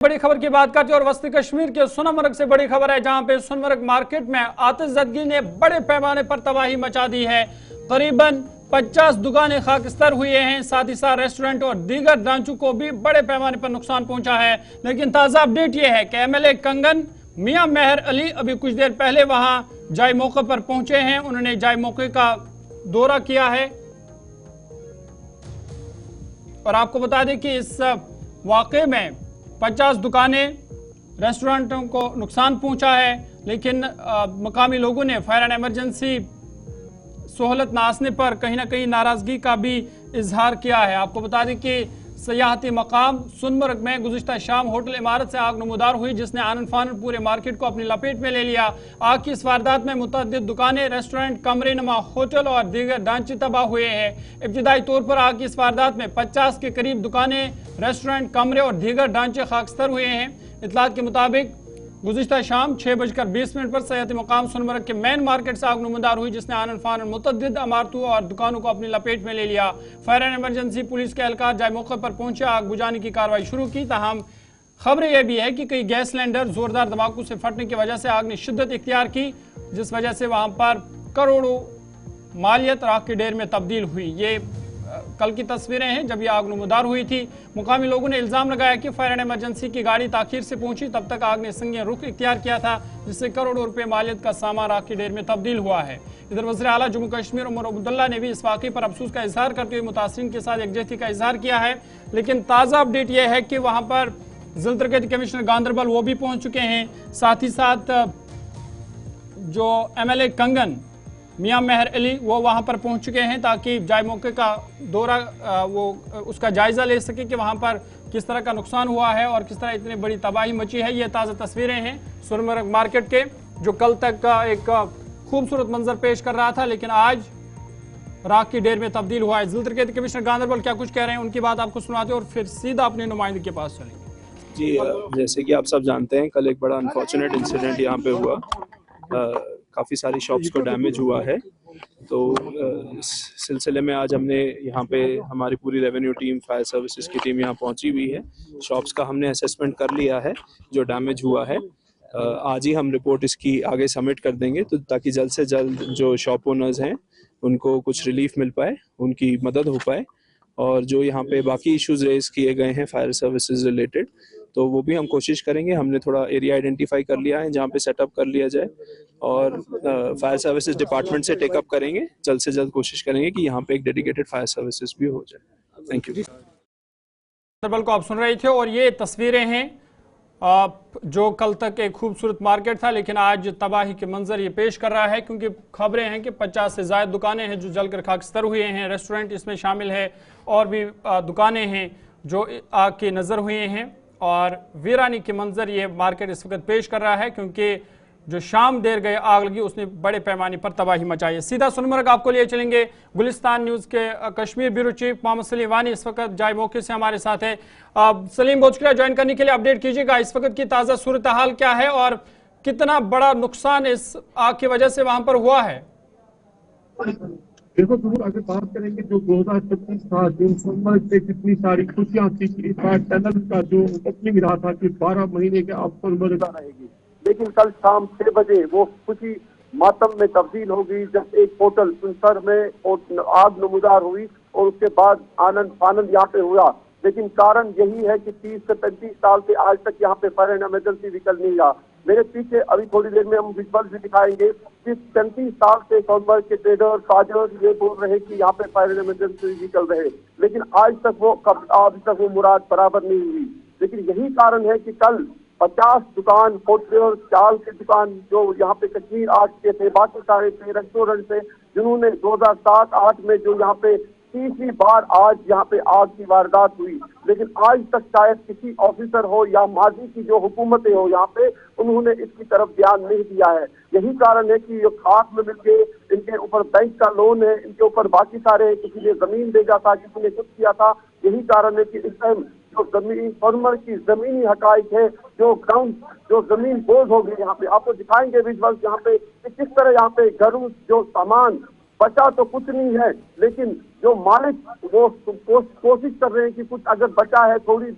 बड़ी खबर की बात करते हैं और वस्ती कश्मीर के सोनमर्ग से बड़ी खबर है, जहां पे सोनमर्ग मार्केट में आतिशज़दगी ने बड़े पैमाने पर तबाही मचा दी है। करीबन 50 दुकानें खाकस्तर हुई हैं, साथ ही साथ रेस्टोरेंट और दीगर ढांचों को भी बड़े पैमाने पर नुकसान पहुंचा है। लेकिन ताज़ा अपडेट यह है कि एमएलए कंगन मियां मेहर अली अभी कुछ देर पहले वहां जाए मौके पर पहुंचे हैं। उन्होंने जाए मौके का दौरा किया है और आपको बता दें कि इस वाकये में 50 दुकानें, रेस्टोरेंटों को नुकसान पहुंचा है। लेकिन मकामी लोगों ने फायर एंड इमरजेंसी सहूलत न आने पर कहीं ना कहीं नाराजगी का भी इजहार किया है। आपको बता दें कि सयाहती मकाम सोनमर्ग में गुज़िश्ता शाम होटल इमारत से आग नमूदार हुई, जिसने आनन फानन पूरे मार्केट को अपनी लपेट में ले लिया। आग की इस वारदात में मुतअद्दिद दुकानें, रेस्टोरेंट, कमरे नुमा होटल और दीगर ढांचे तबाह हुए हैं। इब्तिदाई तौर पर आग की इस वारदात में 50 के करीब दुकानें, रेस्टोरेंट, कमरे और दीगर ढांचे खाकस्तर हुए हैं। इतलात के मुताबिक गुज़िश्ता शाम 6:20 पर सयाहती मकाम सोनमर्ग के मेन मार्केट से आग नमूदार हुई, जिसने आनन फानन मुतअद्दिद इमारतों और दुकानों को अपनी लपेट में ले लिया। फायर एंड इमरजेंसी पुलिस के एहलकार जाए मौके पर पहुंचे, आग बुझाने की कार्रवाई शुरू की। ताहम खबरें यह भी है कि कई गैस सिलेंडर जोरदार धमाकों से फटने की वजह से आग ने शिद्दत इख्तियार की, जिस वजह से वहां पर करोड़ों मालियत राख के ढेर में तब्दील हुई। ये कल की तस्वीरें हैं जब यह आग नमूदार हुई थी। मुकामी लोगों ने इल्जाम लगाया कि फायर एंड इमरजेंसी की गाड़ी ताखीर से पहुंची, तब तक आग ने संगीन रुख इख्तियार किया था, जिससे करोड़ों रुपए मालियत का सामान राख की ढेर में तब्दील हुआ है। इधर वज़ीर आला जम्मू कश्मीर उमर अब्दुल्ला ने भी इस वाक़े पर अफसोस का इजहार करते हुए मुतासिरीन के साथ यकजहती का इजहार किया है। लेकिन ताज़ा अपडेट यह है कि वहां पर ज़िला तरक्की कमिश्नर गांदरबल वो भी पहुंच चुके हैं। साथ ही साथ जो एमएलए कंगन मियां मेहर अली वो वहां पर पहुंच चुके हैं, ताकि जाए मौके का दौरा वो उसका जायजा ले सके कि वहां पर किस तरह का नुकसान हुआ है और किस तरह इतनी बड़ी तबाही मची है। ये ताज़ा तस्वीरें हैं सोनमर्ग मार्केट के, जो कल तक एक खूबसूरत मंजर पेश कर रहा था, लेकिन आज राख की ढेर में तब्दील हुआ है। जिला तरक्की कमिश्नर गांदरबल क्या कुछ कह रहे हैं, उनकी बात आपको सुनाते और फिर सीधा अपने नुमाइंदे के पास चलेंगे। जी, जैसे कि आप सब जानते हैं, कल एक बड़ा अनफॉर्चुनेट इंसिडेंट यहाँ पे हुआ। काफ़ी सारी शॉप्स को डैमेज हुआ है। तो इस सिलसिले में आज हमने यहाँ पे हमारी पूरी रेवेन्यू टीम, फायर सर्विसेज की टीम यहाँ पहुँची हुई है। शॉप्स का हमने असेसमेंट कर लिया है जो डैमेज हुआ है। आज ही हम रिपोर्ट इसकी आगे सबमिट कर देंगे, तो ताकि जल्द से जल्द जो शॉप ओनर्स हैं उनको कुछ रिलीफ मिल पाए, उनकी मदद हो पाए। और जो यहाँ पे बाकी इश्यूज रेज किए गए हैं फायर सर्विसेज रिलेटेड, तो वो भी हम कोशिश करेंगे। हमने थोड़ा एरिया आइडेंटिफाई कर लिया है जहाँ पे सेटअप कर लिया जाए, और फायर सर्विसेज डिपार्टमेंट से टेकअप करेंगे। जल्द से जल्द कोशिश करेंगे कि यहाँ पे एक डेडिकेटेड फायर सर्विसेज भी हो जाए। Thank you. को आप सुन रहे थे और ये तस्वीरें हैं जो कल तक एक खूबसूरत मार्केट था, लेकिन आज तबाही के मंजर ये पेश कर रहा है, क्योंकि खबरें हैं कि 50 से ज़्यादा दुकानें हैं जो जलकर खाकस्तर हुए हैं। रेस्टोरेंट इसमें शामिल है और भी दुकानें हैं जो आग की नज़र हुए हैं, और वीरानी के मंजर ये मार्केट इस वक्त पेश कर रहा है, क्योंकि जो शाम देर गए आग लगी उसने बड़े पैमाने पर तबाही मचाई है। सीधा सोनमर्ग आपको लिए चलेंगे। गुलिस्तान न्यूज़ के कश्मीर ब्यूरो चीफ मोहम्मद सलीम वानी इस वक्त जाए मौके से हमारे साथ है। सलीम, बहुत शुक्रिया ज्वाइन करने के लिए। अपडेट कीजिएगा इस वक्त की ताज़ा सूरत हाल क्या है और कितना बड़ा नुकसान इस आग की वजह से वहां पर हुआ है। देखो जरूर, अगर बात करें कि जो 2025 था, जो सोनमर्ग से कितनी सारी खुशियां थी कि इस बार टनल का जो ओपनिंग रहा था कि 12 महीने के अब सोनमर्ग रहेगी, लेकिन कल शाम 6 बजे वो खुशी मातम में तब्दील हो गई, जब एक होटल सुनसर में आग नमूदार हुई और उसके बाद आनंद फानंद यहाँ पे हुआ। लेकिन कारण यही है कि 30 से 35 साल से आज तक यहाँ पे फायर एंड इमरजेंसी व्हीकल नहीं रहा। मेरे पीछे अभी थोड़ी देर में हम विजुअल भी दिखाएंगे कि 35 साल से सोनमर्ग के ट्रेडर काजर ये बोल रहे कि यहाँ पे फायर एंड इमरजेंसी व्हीकल रहे, लेकिन आज तक वो मुराद बराबर नहीं हुई। लेकिन यही कारण है कि कल 50 दुकान, होटल, चाल की दुकान जो यहाँ पे कश्मीर आर्ट के थे, बाकी सारे थे रेस्टोरेंट थे, जिन्होंने 2007-8 में जो यहाँ पे तीसरी बार आज यहाँ पे आग की वारदात हुई, लेकिन आज तक शायद किसी ऑफिसर हो या माजी की जो हुकूमतें हो यहाँ पे, उन्होंने इसकी तरफ ध्यान नहीं दिया है। यही कारण है कि ये खाक में मिलके इनके ऊपर बैंक का लोन है, इनके ऊपर बाकी सारे, किसी ने जमीन भेजा था, किसी ने कुछ किया था। यही कारण है कि इस टाइम जो जमीन सोनमर्ग की जमीनी हकाइक है, जो ग्राउंड, जो जमीन बोझ हो गई यहाँ पे, आपको दिखाएंगे विजुअल यहाँ पे किस तरह यहाँ पे घरों जो सामान बचा तो कुछ नहीं है, लेकिन जो मालिक वो कोशिश कर रहे हैं कि कुछ अगर बचा है थोड़ी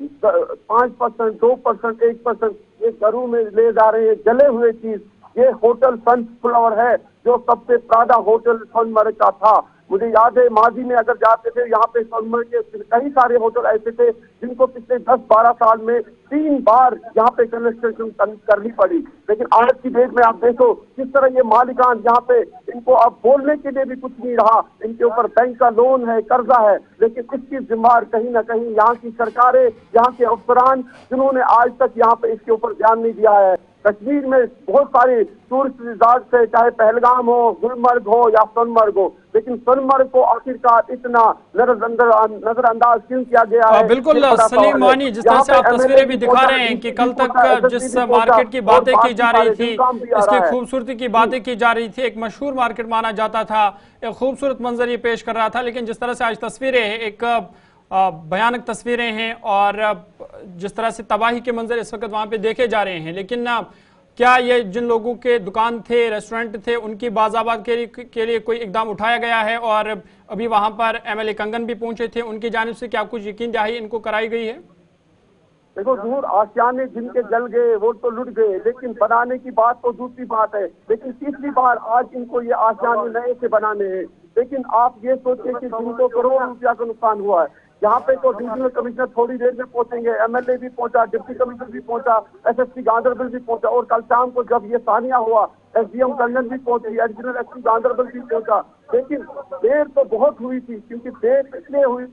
5%, 2%, 1% ये घरों में ले जा रहे हैं जले हुए चीज। ये होटल सनफ्लावर है जो सबसे प्रादा होटल सोनमर्ग का था। मुझे याद है माजी में अगर जाते थे यहाँ पे सोनमर्ग के कई सारे होटल ऐसे थे जिनको पिछले 10-12 साल में 3 बार यहाँ पे कंस्ट्रक्शन करनी पड़ी। लेकिन आज की डेट में आप देखो किस तरह ये मालिकान यहाँ पे, इनको अब बोलने के लिए भी कुछ नहीं रहा। इनके ऊपर बैंक का लोन है, कर्जा है, लेकिन इसकी जिम्मेदार कहीं ना कहीं यहाँ की सरकारें, यहाँ के अफसरान जिन्होंने आज तक यहाँ पे इसके ऊपर ध्यान नहीं दिया है। कश्मीर में बहुत सारे टूरिस्ट रिजॉर्ट है, चाहे पहलगाम हो, गुलमर्ग हो या सोनमर्ग हो, लेकिन सोनमर्ग को आखिरकार इतना नजरअंदाज क्यों किया गया है? बिल्कुल सलीम वानी, जिस तरह से आप तस्वीरें भी दिखा रहे हैं कि कल तक जिस मार्केट की बातें की जा रही थी, इसकी खूबसूरती की बातें की जा रही थी, एक मशहूर मार्केट माना जाता था, एक खूबसूरत मंजर ये पेश कर रहा था, लेकिन जिस तरह से आज तस्वीरें एक भयानक तस्वीरें हैं और जिस तरह से तबाही के मंजर इस वक्त वहां पे देखे जा रहे हैं, लेकिन क्या ये जिन लोगों के दुकान थे, रेस्टोरेंट थे, उनकी बाज़ाबात के लिए कोई इकदाम उठाया गया है? और अभी वहां पर एमएलए कंगन भी पहुंचे थे, उनकी जानिब से क्या कुछ यकीन दहाई इनको कराई गई है? देखो दूर आशियाने जिनके जल गए वो तो लुट गए, लेकिन बनाने की बात तो दूसरी बात है। लेकिन तीसरी बार आज इनको ये आशियाने नए से बनाने हैं। लेकिन आप ये सोचिए कि जिनको करोड़ों रुपया का नुकसान हुआ है, यहाँ पे तो डिविजनल कमिश्नर थोड़ी देर में पहुंचेंगे, एमएलए भी पहुंचा, डिप्टी कमिश्नर भी पहुंचा, एसएसपी गांधरबल भी पहुंचा, और कल शाम को जब ये सानिया हुआ एसडीएम कंगन भी पहुंची, एडिशनल एसपी गांधरबल भी पहुंचा। लेकिन देर तो बहुत हुई थी, क्योंकि देर इसलिए हुई,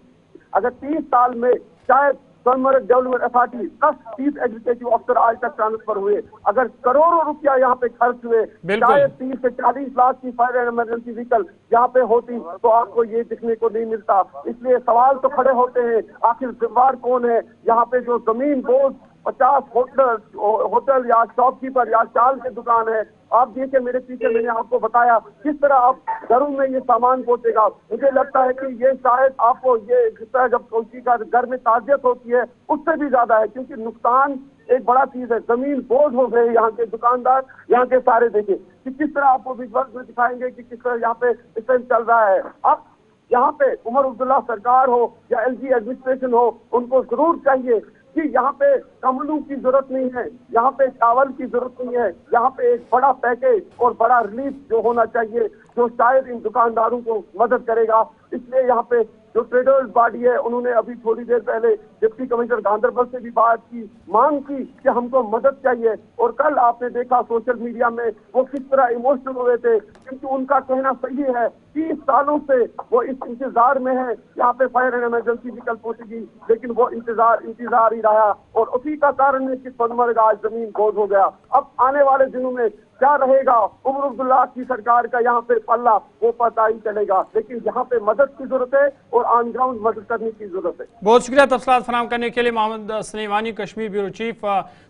अगर 30 साल में शायद सोनमर्ग डेवलपमेंट अथॉरिटी 10-30 एग्जीक्यूटिव अफसर आज तक ट्रांसफर हुए, अगर करोड़ों रुपया यहाँ पे खर्च हुए, शायद 30 से 40 लाख की फायर एंड इमरजेंसी व्हीकल यहाँ पे होती तो आपको ये दिखने को नहीं मिलता। इसलिए सवाल तो खड़े होते हैं, आखिर जिम्मेदार कौन है? यहाँ पे जो जमीन बोझ 50 होटल या शॉपकीपर या चाल की दुकान है, आप देखिए मेरे पीछे, मैंने आपको बताया किस तरह आप घरों में ये सामान पहुंचेगा। मुझे लगता है कि ये शायद आपको ये जिस तरह जब किसी का घर में ताजियत होती है उससे भी ज्यादा है, क्योंकि नुकसान एक बड़ा चीज है। जमीन बोझ हो गए यहाँ के दुकानदार, यहाँ के सारे देखिए कि किस तरह आपको विजुअल्स में दिखाएंगे कि किस तरह यहाँ पे इस टाइम चल रहा है। अब यहाँ पे उमर अब्दुल्ला सरकार हो या एलजी एडमिनिस्ट्रेशन हो, उनको जरूर चाहिए कि यहाँ पे कमलों की जरूरत नहीं है, यहाँ पे चावल की जरूरत नहीं है, यहाँ पे एक बड़ा पैकेज और बड़ा रिलीफ जो होना चाहिए, जो शायद इन दुकानदारों को मदद करेगा। इसलिए यहाँ पे जो ट्रेडर्स बॉडी है, उन्होंने अभी थोड़ी देर पहले डिप्टी कमिश्नर गांधरबल से भी बात की, मांग की कि हमको मदद चाहिए। और कल आपने देखा सोशल मीडिया में वो किस तरह इमोशनल हुए थे, क्योंकि उनका कहना सही है, 30 सालों से वो इस इंतजार में है यहाँ पे फायर एंड इमरजेंसी व्हीकल पहुंचेगी, लेकिन वो इंतजार ही रहा, और उसी का कारण है कि सोनमर्ग आज जमीन बोझ हो गया। अब आने वाले दिनों में क्या रहेगा उमर अब्दुल्ला की सरकार का यहाँ पे पल्ला, वो पता ही चलेगा। लेकिन यहाँ पे मदद की जरूरत है और ऑन ग्राउंड मदद करने की जरूरत है। बहुत शुक्रिया तफसीलात फराहम करने के लिए। Mohammad Salim Wani, Kashmir bureau chief,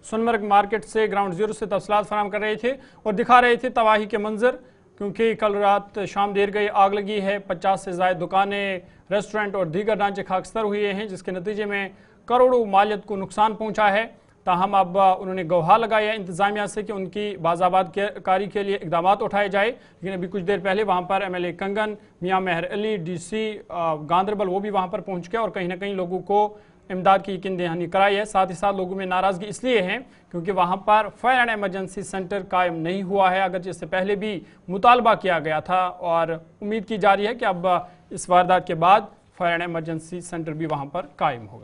Sonamarg market से ग्राउंड जीरो से तफसीलात फराहम कर रहे थे और दिखा रहे थे तबाही के मंजर, क्योंकि कल रात शाम देर गई आग लगी है। 50 से ज़ायद दुकानें, रेस्टोरेंट और दीगर ढांचे खाकस्तर हुए हैं, जिसके नतीजे में करोड़ों मालियत को नुकसान पहुँचा है। ताहम अब उन्होंने गुहार लगाया इंतजामिया से कि उनकी बाज़ाबात कारी के लिए इकदाम उठाए जाए। लेकिन अभी कुछ देर पहले वहाँ पर एमएलए कंगन, मियां मेहर अली, डीसी गांधरबल, वो भी वहाँ पर पहुँच गए और कहीं ना कहीं लोगों को इमदाद की यकीन दहानी कराई है। साथ ही साथ लोगों में नाराज़गी इसलिए है क्योंकि वहाँ पर फायर एंड इमरजेंसी सेंटर कायम नहीं हुआ है, अगर इससे पहले भी मुतालबा किया गया था, और उम्मीद की जा रही है कि अब इस वारदात के बाद फायर एंड इमरजेंसी सेंटर भी वहाँ पर कायम होगा।